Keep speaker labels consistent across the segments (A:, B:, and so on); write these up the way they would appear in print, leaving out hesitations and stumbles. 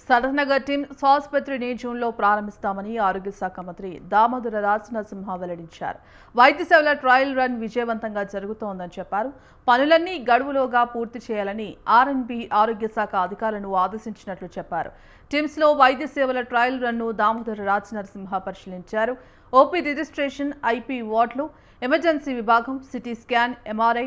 A: సరనగర్ TIMS ఆసుపత్రిని జూన్లో ప్రారంభిస్తామని ఆరోగ్య శాఖ మంత్రి దామోదర రాజనరసింహ వెల్లడించారు. వైద్య సేవల ట్రయల్ రన్ విజయవంతంగా జరుగుతోందని చెప్పారు. పనులన్నీ గడువులోగా పూర్తి చేయాలని ఆర్ఎండ్బి ఆరోగ్య శాఖ అధికారులను ఆదేశించినట్లు చెప్పారు. టిమ్స్లో వైద్య సేవల ట్రయల్ రన్ను దామోదర రాజనరసింహ పరిశీలించారు. ఓపీ రిజిస్ట్రేషన్, ఐపీ వార్డులు, ఎమర్జెన్సీ విభాగం, సిటీ స్కాన్, ఎంఆర్ఐ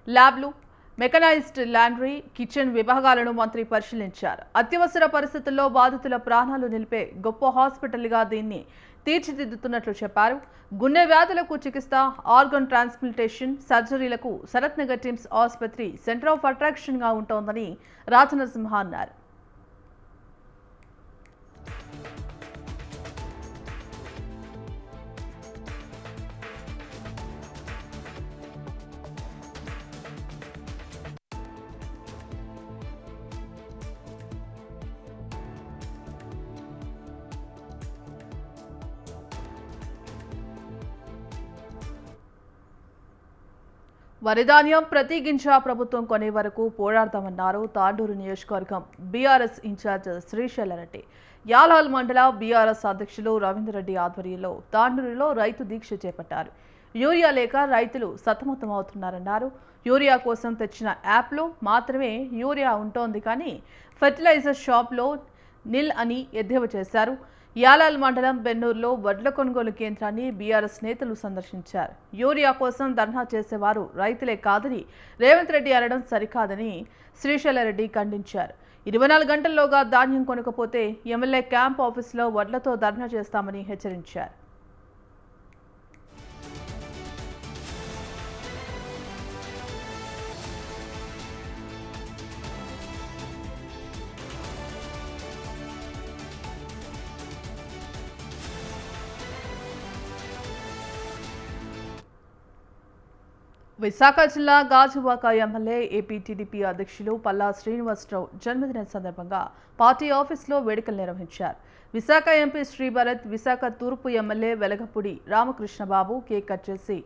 A: ల్యాబ్లు, మెకనైజ్డ్ లాండ్రీ, కిచెన్ విభాగాలను మంత్రి పరిశీలించారు. అత్యవసర పరిస్థితుల్లో బాధితుల ప్రాణాలు నిలిపే గొప్ప హాస్పిటల్గా దీన్ని తీర్చిదిద్దుతున్నట్లు చెప్పారు. గుండె వ్యాధులకు చికిత్స, ఆర్గన్ ట్రాన్స్ప్లాంటేషన్, సర్జరీలకు శరత్నగర్ టిమ్స్ ఆసుపత్రి సెంటర్ ఆఫ్ అట్రాక్షన్గా ఉంటోందని రాజనరసింహ అన్నారు. వరిధాన్యం ప్రతి గింజ ప్రభుత్వం కొనే వరకు పోరాడతామన్నారు తాండూరు నియోజకవర్గం బీఆర్ఎస్ ఇన్ఛార్జ్ శ్రీశైలరెడ్డి. యాలాల్ మండల బీఆర్ఎస్ అధ్యక్షులు రవీంద్రరెడ్డి ఆధ్వర్యంలో తాండూరులో రైతు దీక్ష చేపట్టారు. యూరియా లేక రైతులు సతమతమవుతున్నారన్నారు. యూరియా కోసం తెచ్చిన యాప్లో మాత్రమే యూరియా ఉంటోంది, కానీ ఫెర్టిలైజర్ షాప్లో నిల్ అని ఎద్దేవా చేశారు. యాలాల్ మండలం బెన్నూరులో వడ్ల కొనుగోలు కేంద్రాన్ని బీఆర్ఎస్ నేతలు సందర్శించారు. యూరియా కోసం ధర్నా చేసేవారు రైతులే కాదని రేవంత్ రెడ్డి అనడం సరికాదని శ్రీశైలరెడ్డి ఖండించారు. 24 గంటల్లోగా ధాన్యం కొనకపోతే ఎమ్మెల్యే క్యాంప్ ఆఫీసులో వడ్లతో ధర్నా చేస్తామని హెచ్చరించారు. విశాఖ జిల్లా గాజువాక ఎమ్మెల్యే ఏపీ టీడీపీ అధ్యక్షులు పల్లా శ్రీనివాసరావు జన్మదినం సందర్భంగా పార్టీ ఆఫీసులో వేడుకలు నిర్వహించారు. విశాఖ ఎంపీ శ్రీభరత్, విశాఖ తూర్పు MLA Velagapudi Ramakrishna Babu cake cut చేసి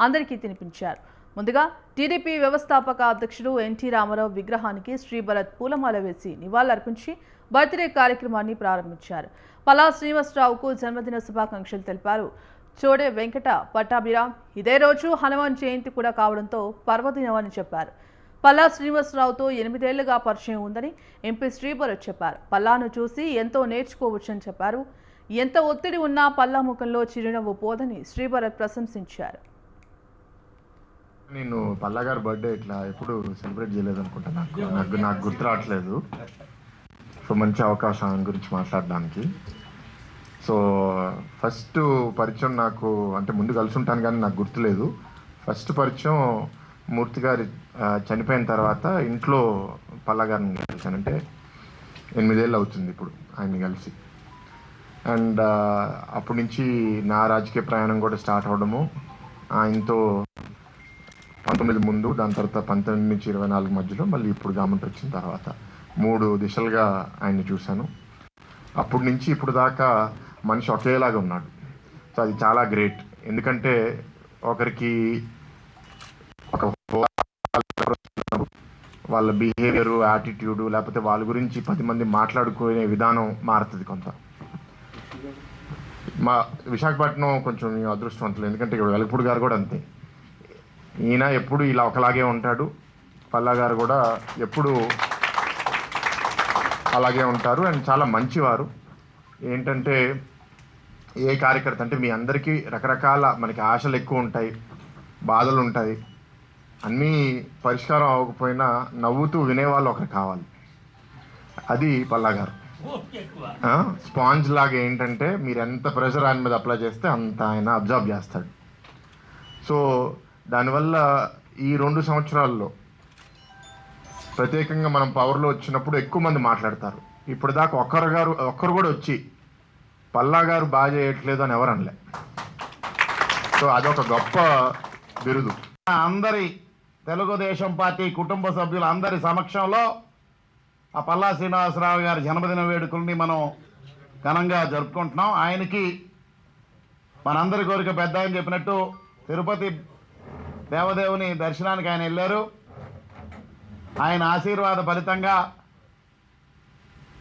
A: అందరికీ తినిపించారు. ముందుగా టీడీపీ వ్యవస్థాపక అధ్యక్షుడు ఎన్టీ రామారావు విగ్రహానికి శ్రీభరత్ పూలమాల వేసి నివాళులర్పించి బర్త్డే కార్యక్రమాన్ని ప్రారంభించారు. పల్లా శ్రీనివాసరావుకు జన్మదిన శుభాకాంక్షలు తెలిపారు. చోడే వెంకట పట్టాభిరామ్ ఇదే రోజు హనుమాన్ జయంతి కూడా కావడంతో పర్వదినం అని చెప్పారు. పల్లా శ్రీనివాసరావుతో 8 ఏళ్లుగా పరిచయం ఉందని ఎంపీ శ్రీభరత్ చెప్పారు. పల్లాను చూసి ఎంతో నేర్చుకోవచ్చని చెప్పారు. ఎంత ఒత్తిడి ఉన్నా పల్లా ముఖంలో చిరునవ్వు పోదని శ్రీభరత్ ప్రశంసించారు.
B: నేను పల్లా గారి బర్త్డే ఇట్లా ఎప్పుడు సెలబ్రేట్ చేయలేదు అనుకుంటా, నాకు గుర్తు రావట్లేదు. సో మంచి అవకాశం గురించి మాట్లాడడానికి. సో ఫస్ట్ పరిచయం నాకు అంటే ముందు కలిసి ఉంటాను కానీ నాకు గుర్తులేదు. ఫస్ట్ పరిచయం మూర్తి గారి చనిపోయిన తర్వాత ఇంట్లో పల్లా గారిని కలిసానంటే 8 ఏళ్ళు అవుతుంది ఇప్పుడు ఆయన్ని కలిసి. అండ్ అప్పటి నుంచి నా రాజకీయ ప్రయాణం కూడా స్టార్ట్ అవ్వడము ఆయనతో 19 ముందు, దాని తర్వాత 19 నుంచి 24 మధ్యలో, మళ్ళీ ఇప్పుడు గవర్నమెంట్ వచ్చిన తర్వాత 3 దిశలుగా ఆయన్ని చూశాను. అప్పటి నుంచి ఇప్పుడు దాకా మనిషి ఒకేలాగా ఉన్నాడు. సో అది చాలా గ్రేట్. ఎందుకంటే ఒకరికి ఒక వాళ్ళ బిహేవియరు, యాటిట్యూడు, లేకపోతే వాళ్ళ గురించి 10 మంది మాట్లాడుకునే విధానం మారుతుంది కొంత. మా విశాఖపట్నం కొంచెం అదృష్టవంతులు, ఎందుకంటే ఇక్కడ వెలగపూడి గారు కూడా అంతే. ఈయన ఎప్పుడు ఇలా ఒకలాగే ఉంటాడు, పల్లా గారు కూడా ఎప్పుడు అలాగే ఉంటారు. అండ్ చాలా మంచివారు. ఏంటంటే ఏ కార్యకర్త అంటే మీ అందరికీ రకరకాల మనకి ఆశలు ఎక్కువ ఉంటాయి, బాధలు ఉంటాయి. అన్నీ పరిష్కారం అవ్వకపోయినా నవ్వుతూ వినేవాళ్ళు ఒకరు కావాలి. అది పల్లా గారు. స్పాంజ్ లాగా ఏంటంటే మీరు ఎంత ప్రెషర్ ఆయన మీద అప్లై చేస్తే అంత ఆయన అబ్జర్వ్ చేస్తాడు. సో దానివల్ల ఈ 2 సంవత్సరాల్లో ప్రత్యేకంగా మనం పవర్లో వచ్చినప్పుడు ఎక్కువ మంది మాట్లాడతారు. ఇప్పుడు దాకా ఒక్కరు కూడా వచ్చి పల్లా గారు బాగా చేయట్లేదు అని ఎవరు అనలే. సో అదొక గొప్ప బిరుదు.
C: అందరి తెలుగుదేశం పార్టీ కుటుంబ సభ్యులు అందరి సమక్షంలో ఆ పల్లా శ్రీనివాసరావు గారి జన్మదిన వేడుకల్ని మనం ఘనంగా జరుపుకుంటున్నాం. ఆయనకి మనందరి కోరిక పెద్ద అని చెప్పినట్టు తిరుపతి దేవదేవుని దర్శనానికి ఆయన వెళ్ళారు. ఆయన ఆశీర్వాద ఫలితంగా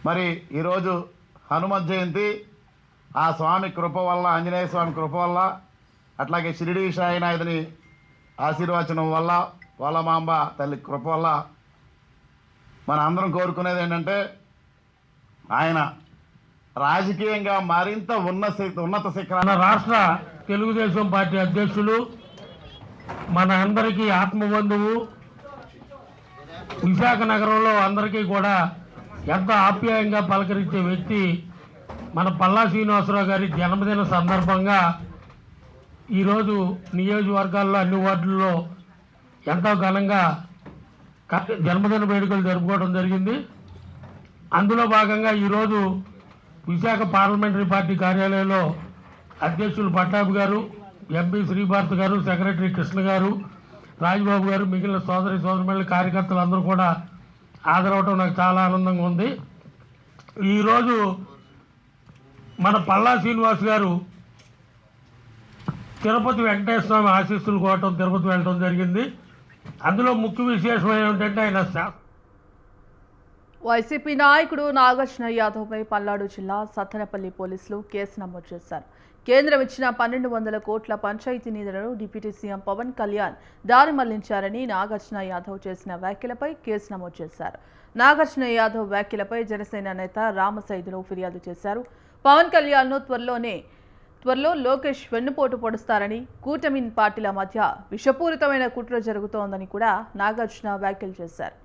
C: మరి ఈరోజు హనుమత్ జయంతి ఆ స్వామి కృప వల్ల, ఆంజనేయ స్వామి కృప వల్ల, అట్లాగే షిరిడి సాయినాథుని ఆశీర్వచనం వల్ల, వాళ్ళమాంబ తల్లి కృప వల్ల మన అందరం కోరుకునేది ఏంటంటే ఆయన రాజకీయంగా మరింత ఉన్నత శిఖరాన్ని.
D: మన రాష్ట్ర తెలుగుదేశం పార్టీ అధ్యక్షులు, మన అందరికీ ఆత్మబంధువు, విశాఖ నగరంలో అందరికీ కూడా ఎంతో ఆప్యాయంగా పలకరించే వ్యక్తి మన పల్లా శ్రీనివాసరావు గారి జన్మదిన సందర్భంగా ఈరోజు నియోజకవర్గాల్లో అన్ని వార్డుల్లో ఎంతో ఘనంగా జన్మదిన వేడుకలు జరుపుకోవడం జరిగింది. అందులో భాగంగా ఈరోజు విశాఖ పార్లమెంటరీ పార్టీ కార్యాలయంలో అధ్యక్షులు పట్టాభి గారు, ఎంపీ శ్రీభారత్ గారు, సెక్రటరీ కృష్ణ గారు, రాజ్బాబు గారు, మిగిలిన సోదరిమణుల కార్యకర్తలు అందరూ కూడా హాజరవటం నాకు చాలా ఆనందంగా ఉంది. ఈరోజు మన పల్లా శ్రీనివాస్ గారు తిరుపతి వెంకటేశ్వర స్వామి ఆశీస్సులు కోవటం, తిరుపతి వెళ్ళడం జరిగింది. అందులో ముఖ్య విశేషం ఏమిటంటే ఆయన
A: వైసీపీ నాయకుడు నాగార్జున యాదవ్పై పల్నాడు జిల్లా సత్తెనపల్లి పోలీసులు కేసు నమోదు చేశారు. కేంద్రం ఇచ్చిన 1200 కోట్ల పంచాయతీ నిధులను డిప్యూటీ సీఎం పవన్ కళ్యాణ్ దారి మళ్లించారని నాగార్జున యాదవ్ చేసిన వ్యాఖ్యలపై కేసు నమోదు చేశారు. నాగార్జున యాదవ్ వ్యాఖ్యలపై జనసేన నేత రామసైదులు ఫిర్యాదు చేశారు. పవన్ కళ్యాణ్ను త్వరలో లోకేష్ వెన్నుపోటు పొడుస్తారని, కూటమి పార్టీల మధ్య విషపూరితమైన కుట్ర జరుగుతోందని కూడా నాగార్జున వ్యాఖ్యలు చేశారు.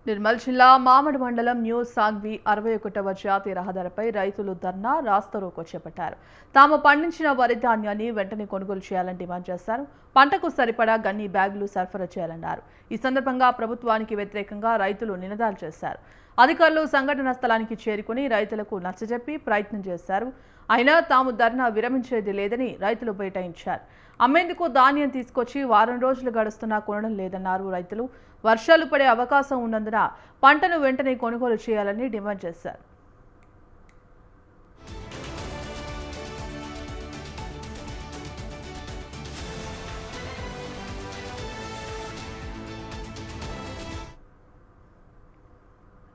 A: నిర్మల్ జిల్లా మామిడి మండలం న్యూ సాంగ్వి 61వ జాతీయ రహదారిపై రైతులు ధర్నా, రాస్తారోకో చేపట్టారు. తాము పండించిన వరి ధాన్యాన్ని వెంటనే కొనుగోలు చేయాలని డిమాండ్ చేశారు. పంటకు సరిపడా గన్ని బ్యాగులు సరఫరా చేయాలన్నారు. ఈ సందర్భంగా ప్రభుత్వానికి వ్యతిరేకంగా రైతులు నినాదాలు చేశారు. అధికారులు సంఘటనా స్థలానికి చేరుకుని రైతులకు నచ్చజెప్పి ప్రయత్నం చేశారు. అయినా తాము ధర్నా విరమించేది లేదని రైతులు బైఠాయించారు. అమ్మేందుకు ధాన్యం తీసుకొచ్చి వారం రోజులు గడుస్తున్నా కొనడం లేదన్నారు రైతులు. వర్షాలు పడే అవకాశం ఉన్నందున పంటను వెంటనే కొనుగోలు చేయాలని డిమాండ్ చేశారు.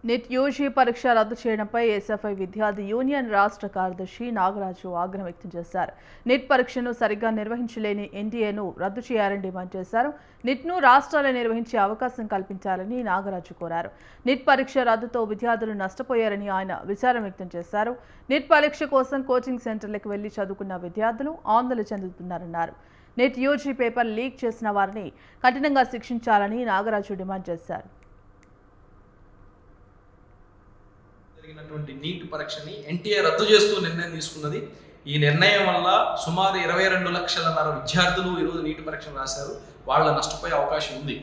A: నెట్ యూజీ పరీక్ష రద్దు చేయడంపై ఎస్ఎఫ్ఐ విద్యార్థి యూనియన్ రాష్ట్ర కార్యదర్శి నాగరాజు ఆగ్రహం వ్యక్తం చేశారు. నెట్ పరీక్షను సరిగ్గా నిర్వహించలేని ఎన్టీఏను రద్దు చేయాలని డిమాండ్ చేశారు. నెట్ను రాష్ట్రాలే నిర్వహించే అవకాశం కల్పించాలని నాగరాజు కోరారు. నెట్ పరీక్ష రద్దుతో విద్యార్థులు నష్టపోయారని ఆయన విచారం వ్యక్తం చేశారు. నెట్ పరీక్ష కోసం కోచింగ్ సెంటర్లకు వెళ్లి చదువుకున్న విద్యార్థులు ఆందోళన చెందుతున్నారన్నారు. నెట్ యూజీ పేపర్ లీక్ చేసిన వారిని కఠినంగా శిక్షించాలని నాగరాజు డిమాండ్ చేశారు.
E: జరిగినటువంటి నీట్ పరీక్షని ఎన్టీఏ రద్దు చేస్తూ నిర్ణయం తీసుకున్నది. ఈ నిర్ణయం వల్ల సుమారు 22 లక్షలన్నర విద్యార్థులు ఈరోజు నీట్ పరీక్షను రాశారు. వాళ్ళ నష్టపోయే అవకాశం ఉంది.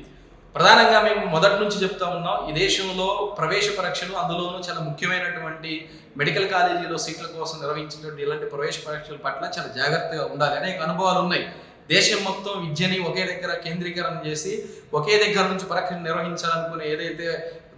E: ప్రధానంగా మేము మొదటి నుంచి చెప్తా ఉన్నాం, ఈ దేశంలో ప్రవేశ పరీక్షలు, అందులోనూ చాలా ముఖ్యమైనటువంటి మెడికల్ కాలేజీలో సీట్ల కోసం నిర్వహించినటువంటి ఇలాంటి ప్రవేశ పరీక్షల పట్ల చాలా జాగ్రత్తగా ఉండాలి. అనేక అనుభవాలు ఉన్నాయి. దేశం మొత్తం విద్యని ఒకే దగ్గర కేంద్రీకరణ చేసి ఒకే దగ్గర నుంచి పరీక్షను నిర్వహించాలనుకునే ఏదైతే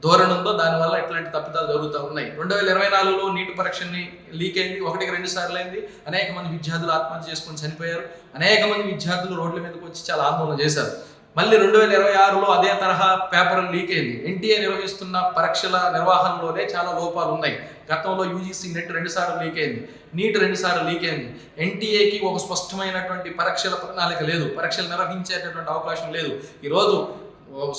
E: ధోరణి ఉందో దానివల్ల ఇట్లాంటి తప్పిదాలు జరుగుతూ ఉన్నాయి. 2024లో నీట్ పరీక్షని లీక్ అయింది, 1-2 సార్లు అయింది. అనేక మంది విద్యార్థులు ఆత్మహత్య చేసుకొని చనిపోయారు. అనేక మంది విద్యార్థులు రోడ్ల మీదకి వచ్చి చాలా ఆందోళన చేశారు. మళ్ళీ 2026లో అదే తరహా పేపర్ లీక్ అయింది. ఎన్టీఏ నిర్వహిస్తున్న పరీక్షల నిర్వహణలోనే చాలా లోపాలు ఉన్నాయి. గతంలో యూజీసీ నెట్ 2 సార్లు లీక్ అయింది, నీట్ 2 సార్లు లీక్ అయింది. ఎన్టీఏకి ఒక స్పష్టమైనటువంటి పరీక్షల ప్రణాళిక లేదు, పరీక్షలు నిర్వహించేటటువంటి అవకాశం లేదు. ఈరోజు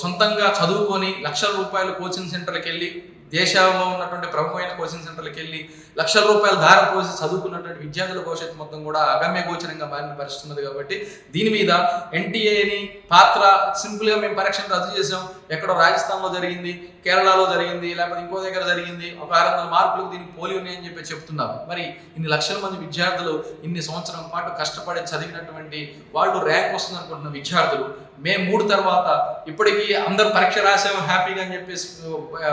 E: సొంతంగా చదువుకొని లక్షల రూపాయలు కోచింగ్ సెంటర్లకు వెళ్ళి, దేశంలో ఉన్నటువంటి ప్రముఖమైన కోచింగ్ సెంటర్లకు వెళ్ళి లక్షల రూపాయలు ధారపోసి చదువుకున్నటువంటి విద్యార్థుల భవిష్యత్తు మొత్తం కూడా అగమ్య గోచరంగా మారిన పరిస్థితున్నది. కాబట్టి దీని మీద ఎన్టీఏని పాత్ర సింపుల్గా మేము పరీక్షను రద్దు చేసాం, ఎక్కడో రాజస్థాన్లో జరిగింది, కేరళలో జరిగింది, లేకపోతే ఇంకో దగ్గర జరిగింది, ఒక 600 మార్కులకు దీనికి పోలి ఉన్నాయని చెప్పి చెప్తున్నారు. మరి ఇన్ని లక్షల మంది విద్యార్థులు ఇన్ని సంవత్సరం పాటు కష్టపడి చదివినటువంటి వాళ్ళు ర్యాంక్ వస్తుంది అనుకుంటున్న విద్యార్థులు మే 3 తర్వాత ఇప్పటికీ అందరు పరీక్ష రాసాము హ్యాపీగా అని చెప్పేసి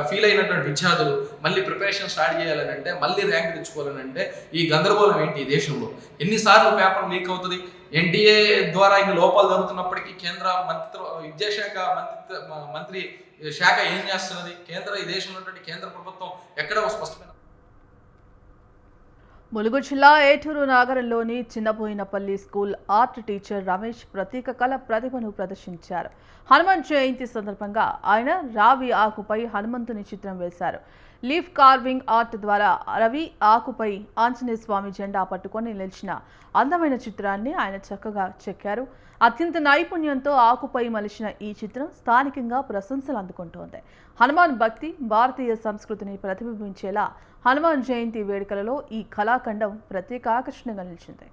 E: ఫీల్ అయినటువంటి విద్యార్థులు మళ్ళీ ప్రిపరేషన్ స్టార్ట్ చేయాలని అంటే, మళ్ళీ ర్యాంక్ తెచ్చుకోవాలని అంటే ఈ గందరగోళం ఏంటి? ఈ దేశంలో ఎన్నిసార్లు పేపర్ లీక్ అవుతుంది? ఎన్టీఏ ద్వారా ఇన్ని లోపాలు జరుగుతున్నప్పటికీ కేంద్ర విద్యాశాఖ మంత్రి శాఖ ఏం చేస్తున్నది? ఈ దేశంలో ఉన్నటువంటి కేంద్ర ప్రభుత్వం ఎక్కడ స్పష్టమైన
A: ములుగు జిల్లా ఏటూరు నగరంలోని Chinnaboinapalli school art teacher Ramesh ప్రత్యేక కళ ప్రతిభను ప్రదర్శించారు. హనుమాన్ జయంతి సందర్భంగా ఆయన రావి ఆకుపై హనుమంతుని చిత్రం వేశారు. లీఫ్ కార్వింగ్ ఆర్ట్ ద్వారా రవి ఆకుపై ఆంజనేయ స్వామి జెండా పట్టుకొని నిలిచిన అందమైన చిత్రాన్ని ఆయన చక్కగా చెక్కారు. అత్యంత నైపుణ్యంతో ఆకుపై మలిచిన ఈ చిత్రం స్థానికంగా ప్రశంసలు అందుకుంటోంది. హనుమాన్ భక్తి, భారతీయ సంస్కృతిని ప్రతిబింబించేలా హనుమాన్ జయంతి వేడుకలలో ఈ కళాఖండం ప్రత్యేక ఆకర్షణగా నిలిచింది.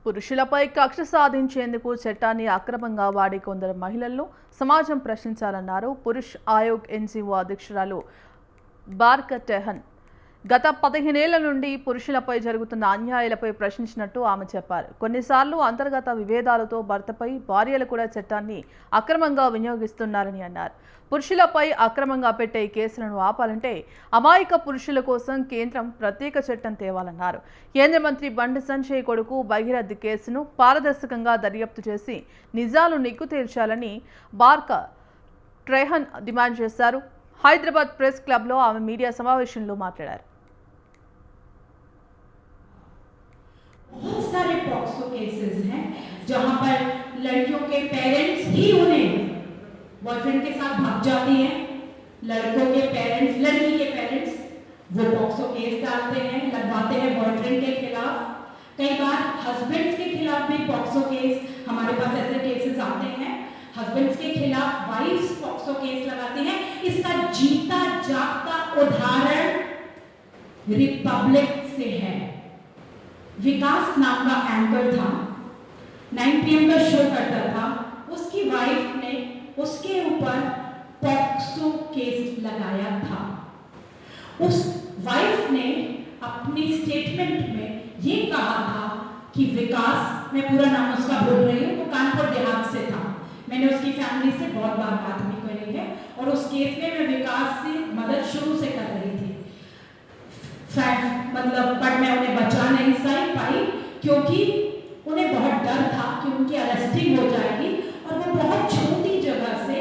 A: పురుషులపై కక్ష సాధించేందుకు చట్టాన్ని అక్రమంగా వాడే కొందరు మహిళలను సమాజం ప్రశ్నించాలన్నారు పురుష్ ఆయోగ్ ఎన్జీఓ అధ్యక్షురాలు బార్క టెహన్. గత 15 ఏళ్ల నుండి పురుషులపై జరుగుతున్న అన్యాయాలపై ప్రశ్నించినట్టు ఆమె చెప్పారు. కొన్నిసార్లు అంతర్గత విభేదాలతో భర్తపై భార్యలు కూడా చట్టాన్ని అక్రమంగా వినియోగిస్తున్నారని అన్నారు. పురుషులపై అక్రమంగా పెట్టే కేసులను ఆపాలంటే అమాయక పురుషుల కోసం కేంద్రం ప్రత్యేక చట్టం తేవాలన్నారు. కేంద్ర మంత్రి బండి సంజయ్ కొడుకు భగీరథ్ కేసును పారదర్శకంగా దర్యాప్తు చేసి నిజాలు నిగ్గు తేల్చాలని బార్క ట్రెహన్ డిమాండ్ చేశారు. హైదరాబాద్ ప్రెస్ క్లబ్లో ఆమె మీడియా సమావేశంలో మాట్లాడారు.
F: बहुत सारे पॉक्सो केसेस हैं जहां पर लड़कियों के पेरेंट्स ही उन्हें बॉयफ्रेंड के साथ भाग जाती हैं, लड़कों के पेरेंट्स, लड़की के पेरेंट्स वो पॉक्सो केस डालते हैं, लगवाते हैं बॉयफ्रेंड के खिलाफ. कई बार हस्बैंड्स के खिलाफ भी पॉक्सो केस, हमारे पास ऐसे केसेस आते हैं, हस्बैंड्स के खिलाफ वाइफ्स पॉक्सो केस लगाती हैं. इसका जीता जागता उदाहरण रिपब्लिक से है. विकास नाम का एंकर था, 9 PM का शो करता था. उसकी वाइफ ने उसके ऊपर पॉक्सो केस लगाया था. उस वाइफ ने अपनी स्टेटमेंट में ये कहा था कि विकास, मैं पूरा नाम उसका बोल रही हूँ, वो कानपुर देहात से था. मैंने उसकी फैमिली से बहुत बार बात भी करी है और उस केस में मैं विकास से मदद शुरू से कर रही थी. मतलब बट मैं उन्हें बचा नहीं पाई क्योंकि उन्हें बहुत डर था कि उनकी अरेस्टिंग हो जाएगी और वो बहुत छोटी जगह से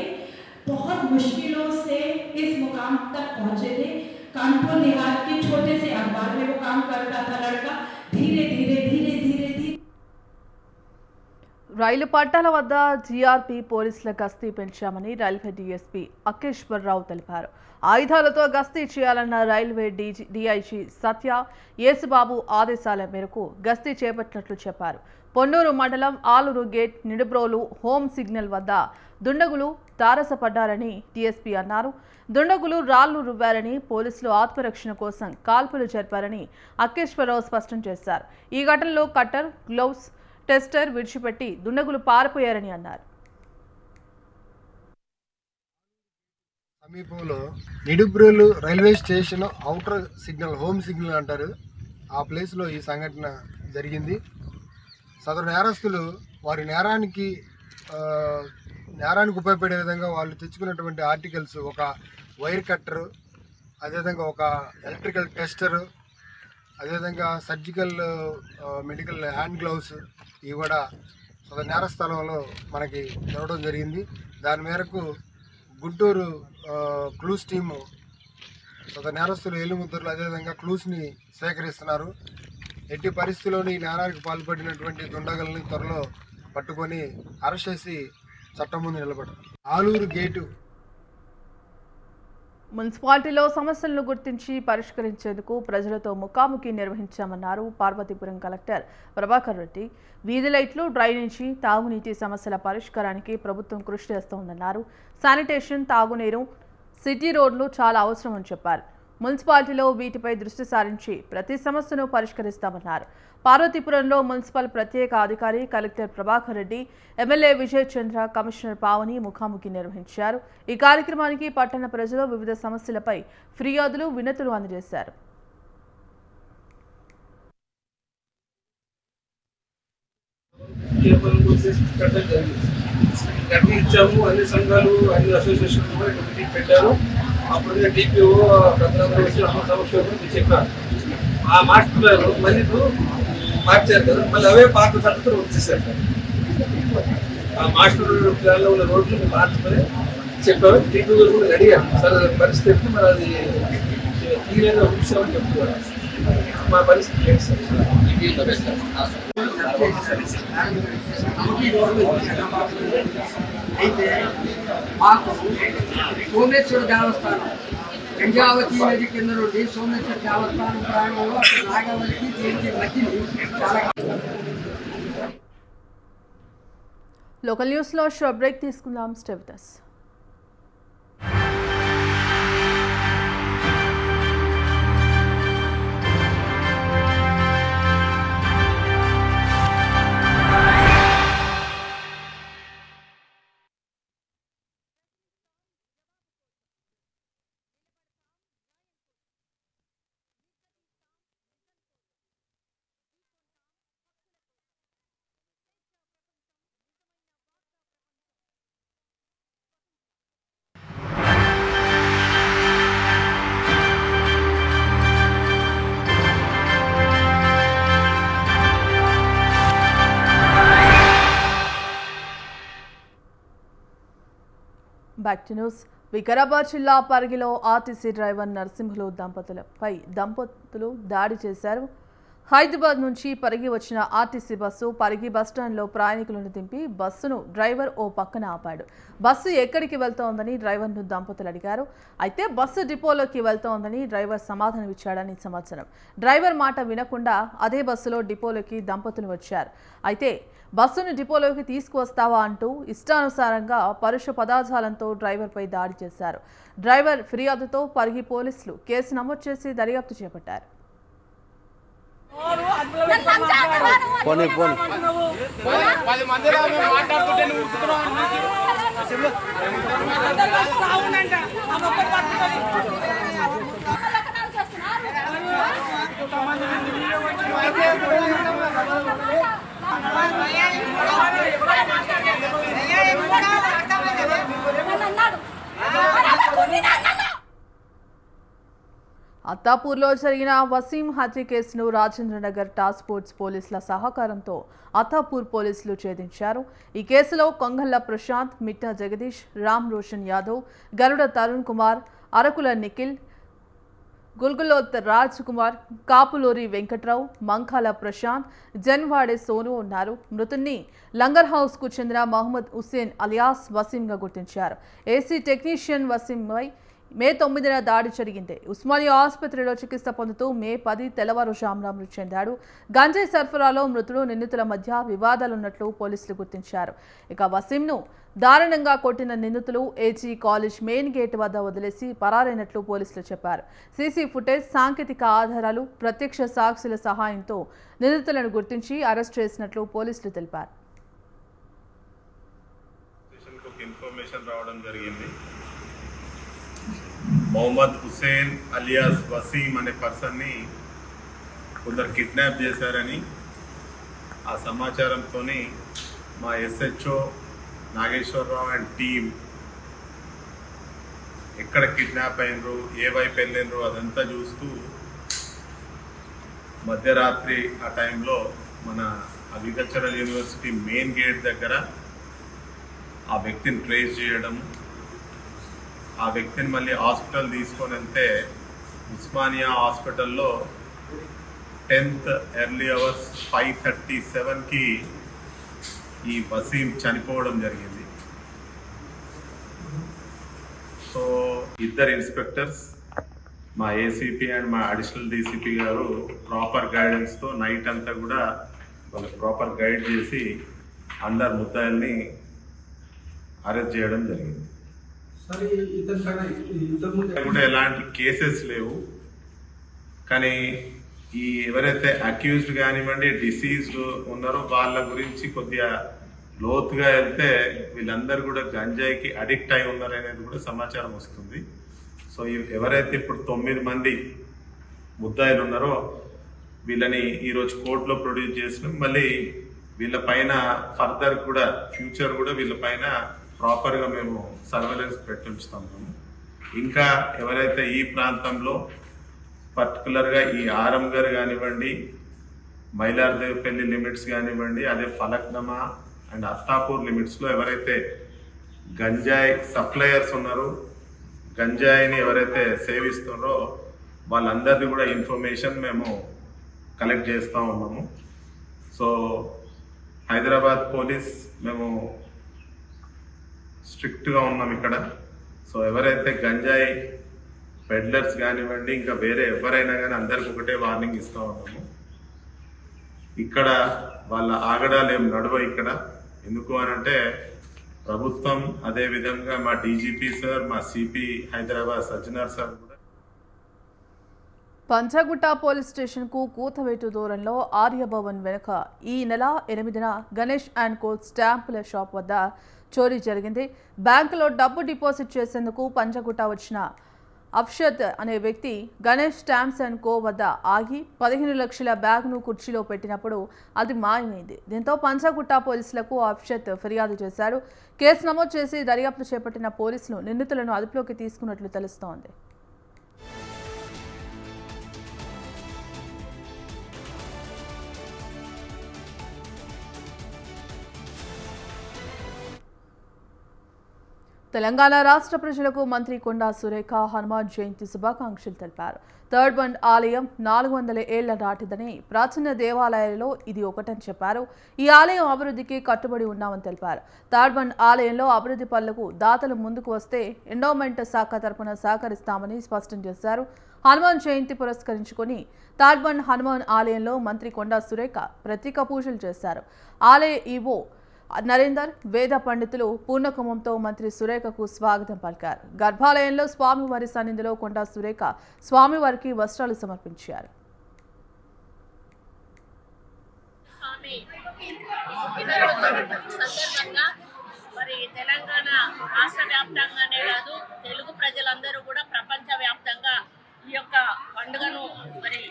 F: बहुत मुश्किलों से इस मुकाम तक पहुंचे थे. कानपुर देहात के छोटे से अखबार में वो काम करता था लड़का. धीरे धीरे
A: రైలు పట్టాల వద్ద జీఆర్పీ పోలీసుల గస్తీ పెంచామని రైల్వే డీఎస్పీ అకేశ్వరరావు తెలిపారు. ఆయుధాలతో గస్తీ చేయాలన్న రైల్వే డీఐజీ సత్య యేసుబాబు ఆదేశాల మేరకు గస్తీ చేపట్టినట్లు చెప్పారు. పొన్నూరు మండలం Aluru gate Nidubrolu home signal వద్ద దుండగులు తారసపడ్డారని డీఎస్పీ అన్నారు. దుండగులు రాళ్లు రువ్వారని, పోలీసులు ఆత్మరక్షణ కోసం కాల్పులు జరిపారని అకేశ్వరరావు స్పష్టం చేశారు. ఈ ఘటనలో కట్టర్, గ్లౌస్, టెస్టర్ విడిచిపెట్టి దుండగులు పారిపోయారని అన్నారు.
G: సమీపంలో Nidubrolu railway station outer signal, home signal అంటారు, ఆ ప్లేస్లో ఈ సంఘటన జరిగింది. సదరు నేరస్తులు వారి నేరానికి ఉపయోగపడే విధంగా వాళ్ళు తెచ్చుకున్నటువంటి ఆర్టికల్స్, ఒక వైర్ కట్టరు, అదేవిధంగా ఒక ఎలక్ట్రికల్ టెస్టరు, అదేవిధంగా సర్జికల్ మెడికల్ హ్యాండ్ గ్లౌస్, ఇవి కూడా సదరు నేర స్థలంలో మనకి దొరకడం జరిగింది. దాని మేరకు గుంటూరు క్లూస్ టీము సదరు నేరస్తులు ఏలుముద్రలు అదేవిధంగా క్లూస్ని సేకరిస్తున్నారు. ఎట్టి పరిస్థితుల్లోని ఈ నేరానికి పాల్పడినటువంటి దుండగుల్ని త్వరలో పట్టుకొని అరెస్ట్ చేసి చట్టం ముందు నిలబడతారు. ఆలూరు గేటు
A: మున్సిపాలిటీలో సమస్యలను గుర్తించి పరిష్కరించేందుకు ప్రజలతో ముఖాముఖి నిర్వహించామన్నారు పార్వతీపురం కలెక్టర్ ప్రభాకర్ రెడ్డి. వీధి లైట్లు, డ్రైనేజీ, తాగునీటి సమస్యల పరిష్కారానికి ప్రభుత్వం కృషి చేస్తోందన్నారు. శానిటేషన్, తాగునీరు, సిటీ రోడ్లు చాలా అవసరమని చెప్పారు. మున్సిపాలిటీలో వీటిపై దృష్టి సారించి ప్రతి సమస్యను పరిష్కరిస్తామన్నారు. పార్వతీపురంలో మున్సిపల్ ప్రత్యేక అధికారి కలెక్టర్ ప్రభాకర్ రెడ్డి, ఎమ్మెల్యే విజయ్ చంద్ర, కమిషనర్ పావని ముఖాముఖి నిర్వహించారు. ఈ కార్యక్రమానికి పట్టణ ప్రజలు వివిధ సమస్యలపై ఫిర్యాదులు, వినతులు అందజేశారు.
H: కేబుల్ పెట్టడం జరిగింది. కట్టి ఇచ్చాము. అన్ని సంఘాలు అన్ని అసోసియేషన్లు కూడా మీటింగ్ పెట్టారు. అప్పుడు డిపిఓ పెద్దలందరూ వచ్చి అమ్మ సమస్య చెప్పారు. ఆ మాస్టర్ గారు మళ్ళీ మార్చారు కదా, మళ్ళీ అవే పాత సంగతులు వచ్చేసారు. ఆ మాస్టర్ ప్లాన్లో ఉన్న రోడ్లు మార్చుకొని చెప్పారు. డిపిఓ గారు కూడా రెడీ అయ్యారు. సార్ పరిస్థితి ఎప్పుడు మరి అది తీరేగా ఉంచామని చెప్తున్నారు. మా పరిస్థితి లేదు సార్.
I: అయితే మాకు సోమేశ్వర దేవస్థానం గంగావతి నది కింద నుండి సోమేశ్వర దేవస్థానం ప్రాంగంలో అక్కడ నాగవల్లికి దీనికి మధ్యని చాలా.
A: లోకల్ న్యూస్లో షార్ట్ బ్రేక్ తీసుకుందాం. Stay with us. Back to news. Vikarabad జిల్లా పరిగిలో ఆర్టీసీ డ్రైవర్ నరసింహులు దంపతులు దాడి చేశారు. హైదరాబాద్ నుంచి పరిగి వచ్చిన ఆర్టీసీ బస్సు పరిగి బస్టాండ్లో ప్రయాణికులను దింపి బస్సును డ్రైవర్ ఓ పక్కన ఆపాడు. బస్సు ఎక్కడికి వెళ్తోందని డ్రైవర్ను దంపతులు అడిగారు. అయితే బస్సు డిపోలోకి వెళ్తోందని డ్రైవర్ సమాధానం ఇచ్చాడని సమాచారం. డ్రైవర్ మాట వినకుండా అదే బస్సులో డిపోలోకి దంపతులు వచ్చారు. అయితే బస్సును డిపోలోకి తీసుకువస్తావా అంటూ ఇష్టానుసారంగా పరుష పదార్థాలతో డ్రైవర్పై దాడి చేశారు. డ్రైవర్ ఫిర్యాదుతో పరిగి పోలీసులు కేసు నమోదు చేసి దర్యాప్తు చేపట్టారు. అత్తాపూర్లో జరిగిన వసీం హత్య కేసును రాజేంద్రనగర్ టాస్క్ ఫోర్స్ పోలీసుల సహకారంతో అత్తాపూర్ పోలీసులు ఛేదించారు. ఈ కేసులో కొంగల్ల ప్రశాంత్, మిట్టా జగదీష్, రామ్ రోషన్ యాదవ్, గరుడ తరుణ్ కుమార్, అరకుల నిఖిల్, గుల్గులోత్ రాజ్ కుమార్, కాపులూరి వెంకట్రావు, మంకాల ప్రశాంత్, జన్వాడే సోను ఉన్నారు. మృతుణ్ణి లంగర్ హౌస్కు చెందిన మహమ్మద్ హుస్సేన్ అలియాస్ వసీంగా గుర్తించారు. ఏసీ టెక్నీషియన్ వసీంపై మే 9న దాడి జరిగింది. ఉస్మానియా ఆసుపత్రిలో చికిత్స పొందుతూ మే 10 తెల్లవారుజామున మృతి చెందాడు. గంజాయి సరఫరాలో మృతుడు నిందితుల మధ్య వివాదాలున్నట్లు పోలీసులు గుర్తించారు. ఇక వసీంను దారుణంగా కొట్టిన నిందితులు ఏజీ కాలేజ్ మెయిన్ గేట్ వద్ద వదిలేసి పరారైనట్లు పోలీసులు చెప్పారు. సీసీ ఫుటేజ్, సాంకేతిక ఆధారాలు, ప్రత్యక్ష సాక్షుల సహాయంతో నిందితులను గుర్తించి అరెస్ట్ చేసినట్లు పోలీసులు తెలిపారు.
J: ఇన్ఫర్మేషన్ రావడం జరిగింది. మొహమ్మద్ హుస్సేన్ అలియాస్ వసీం అనే పర్సన్ని కొందరు కిడ్నాప్ చేశారని ఆ సమాచారంతో మా ఎస్హెచ్ఓ నాగేశ్వరరావు అండ్ టీమ్ ఎక్కడ కిడ్నాప్ అయినరు, ఏ వైపు వెళ్ళినరు అదంతా చూస్తూ మధ్యరాత్రి ఆ టైంలో మన అగ్రికల్చరల్ యూనివర్సిటీ మెయిన్ గేట్ దగ్గర ఆ వ్యక్తిని ట్రేస్ చేయడం, ఆ వ్యక్తిని మళ్ళీ హాస్పిటల్ తీసుకొని వెళ్తే ఉస్మానియా హాస్పిటల్లో 10th ఎర్లీ అవర్స్ 5:37కి ఈ వసీం చనిపోవడం జరిగింది. సో ఇద్దరు ఇన్స్పెక్టర్స్, మా ఏసీపీ అండ్ మా అడిషనల్ డీసీపీ గారు ప్రాపర్ గైడెన్స్తో నైట్ అంతా కూడా వాళ్ళు ప్రాపర్ గైడ్ చేసి అందరు ముద్దాయిల్ని అరెస్ట్ చేయడం జరిగింది. కూడా ఎలాంటి కేసెస్ లేవు, కానీ ఈ ఎవరైతే అక్యూజ్డ్ కానివ్వండి డిసీజ్డ్ ఉన్నారో వాళ్ళ గురించి కొద్దిగా లోతుగా వెళ్తే వీళ్ళందరూ కూడా గంజాయికి అడిక్ట్ అయి ఉన్నారనేది కూడా సమాచారం వస్తుంది. సో ఎవరైతే ఇప్పుడు 9 మంది ముద్దాయిలు ఉన్నారో వీళ్ళని ఈరోజు కోర్టులో ప్రొడ్యూస్ చేసినాం. మళ్ళీ వీళ్ళపైన ఫర్దర్ కూడా ఫ్యూచర్ కూడా వీళ్ళపైన ప్రాపర్గా మేము సర్వేలెన్స్ పెట్టి ఉంచుతాము. ఇంకా ఎవరైతే ఈ ప్రాంతంలో పర్టికులర్గా ఈ ఆరంగర్ కానివ్వండి, మైలార్దేవపల్లి లిమిట్స్ కానివ్వండి, అదే ఫలక్నమా అండ్ అత్తాపూర్ లిమిట్స్లో ఎవరైతే గంజాయి సప్లయర్స్ ఉన్నారో, గంజాయిని ఎవరైతే సేవిస్తున్నారో వాళ్ళందరిది కూడా ఇన్ఫర్మేషన్ మేము కలెక్ట్ చేస్తూ ఉన్నాము. సో హైదరాబాద్ పోలీస్ మేము స్ట్రిక్ట్గా ఉన్నాం ఇక్కడ. సో ఎవరైతే గంజాయి పెడ్లర్స్ కానివ్వండి, ఇంకా వేరే ఎవరైనా కానీ అందరికి ఒకటే వార్నింగ్ ఇస్తూ ఉన్నాము. ఇక్కడ వాళ్ళ ఆగడాలు ఏం నడవ ఇక్కడ. ఎందుకు అనంటే ప్రభుత్వం, అదే విధంగా మా డీజీపీ సార్, మా సిపి హైదరాబాద్ సజ్జనార్ సార్ కూడా
A: పంచగుట్ట పోలీస్ స్టేషన్కు కూతవేటు దూరంలో ఆర్యభవన్ వెనుక ఈ నెల 8న గణేష్ అండ్ కో స్టాంపుల షాప్ వద్ద చోరీ జరిగింది. బ్యాంకులో డబ్బు డిపాజిట్ చేసేందుకు పంచగుట్ట వచ్చిన అఫ్షద్ అనే వ్యక్తి గణేష్ స్టాంప్స్ అండ్ కో వద్ద ఆగి 15 లక్షల బ్యాగ్ను కుర్చీలో పెట్టినప్పుడు అది మాయమైంది. దీంతో పంచగుట్ట పోలీసులకు అఫ్షద్ ఫిర్యాదు చేశారు. కేసు నమోదు చేసి దర్యాప్తు చేపట్టిన పోలీసులు నిందితులను అదుపులోకి తీసుకున్నట్లు తెలుస్తోంది. తెలంగాణ రాష్ట్ర ప్రజలకు మంత్రి కొండా సురేఖ హనుమాన్ జయంతి శుభాకాంక్షలు తెలిపారు. థర్డ్ బండ్ ఆలయం 400 ఏళ్ల నాటిదని, ప్రాచీన దేవాలయాలలో ఇది ఒకటని చెప్పారు. ఈ ఆలయం అభివృద్ధికి కట్టుబడి ఉన్నామని తెలిపారు. థర్డ్ బండ్ ఆలయంలో అభివృద్ధి పనులకు దాతలు ముందుకు వస్తే ఎండోమెంట్ శాఖ తరపున సహకరిస్తామని స్పష్టం చేశారు. హనుమాన్ జయంతి పురస్కరించుకొని థర్డ్ బండ్ హనుమాన్ ఆలయంలో మంత్రి కొండా సురేఖ ప్రత్యేక పూజలు చేశారు. ఆలయ ఈవో నరేందర్, వేద పండితులు పూర్ణకుంభంతో మంత్రి సురేఖకు స్వాగతం పలికారు. గర్భాలయంలో స్వామివారి సన్నిధిలో కొండా సురేఖ స్వామివారికి వస్త్రాలు సమర్పించారు.
K: మరి తెలంగాణ రాష్ట్ర వ్యాప్తంగానే కాదు, తెలుగు ప్రజలందరూ కూడా ప్రపంచ వ్యాప్తంగా ఈ యొక్క పండుగను మరి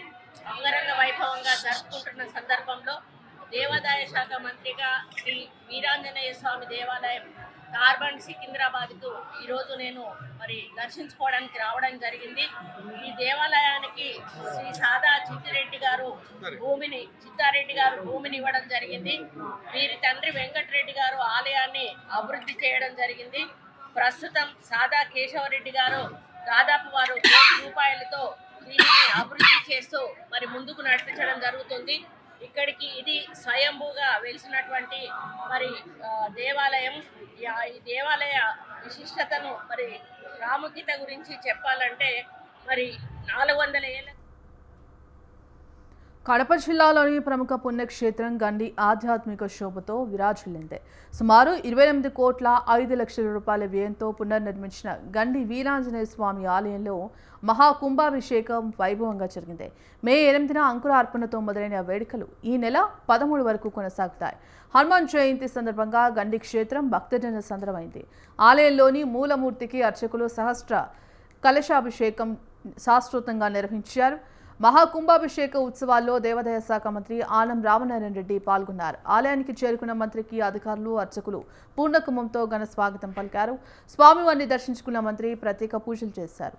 K: అంగరంగ వైభవంగా జరుపుకుంటున్న సందర్భంలో దేవాదాయ శాఖ మంత్రిగా శ్రీ వీరాంజనేయ స్వామి దేవాలయం కార్బన్ సికింద్రాబాద్కు ఈరోజు నేను మరి దర్శించుకోవడానికి రావడం జరిగింది. ఈ దేవాలయానికి శ్రీ సాదా చిత్తారెడ్డి గారు భూమిని ఇవ్వడం జరిగింది. వీరి తండ్రి వెంకటరెడ్డి గారు ఆలయాన్ని అభివృద్ధి చేయడం జరిగింది. ప్రస్తుతం సాదా కేశవరెడ్డి గారు దాదాపు వారు ₹1,00,00,000 దీనిని అభివృద్ధి చేస్తూ మరి ముందుకు నడిపించడం జరుగుతుంది. ఇక్కడికి ఇది స్వయంభూగా వెలిసినటువంటి మరి దేవాలయం. ఈ దేవాలయ విశిష్టతను మరి ప్రాముఖ్యత గురించి చెప్పాలంటే మరి 400 ఏళ్ళ
A: కడప జిల్లాలోని ప్రముఖ పుణ్యక్షేత్రం గండి ఆధ్యాత్మిక శోభతో విరాజిల్లింది. సుమారు 28 కోట్ల 5 లక్షల రూపాయల వ్యయంతో పునర్నిర్మించిన గండి వీరాంజనేయ స్వామి ఆలయంలో మహాకుంభాభిషేకం వైభవంగా జరిగింది. మే 8న అంకురార్పణతో మొదలైన వేడుకలు ఈ నెల 13 వరకు కొనసాగుతాయి. హనుమాన్ జయంతి సందర్భంగా గండి క్షేత్రం భక్తజన సందరమైంది. ఆలయంలోని మూలమూర్తికి అర్చకులు సహస్ర కలశాభిషేకం శాస్త్రోక్తంగా నిర్వహించారు. మహాకుంభాభిషేక ఉత్సవాల్లో దేవాదాయ శాఖ మంత్రి ఆనం రామనారాయణ రెడ్డి పాల్గొన్నారు. ఆలయానికి చేరుకున్న మంత్రికి అధికారులు, అర్చకులు పూర్ణకుంభంతో ఘన స్వాగతం పలికారు. స్వామివారిని దర్శించుకున్న మంత్రి ప్రత్యేక పూజలు చేశారు.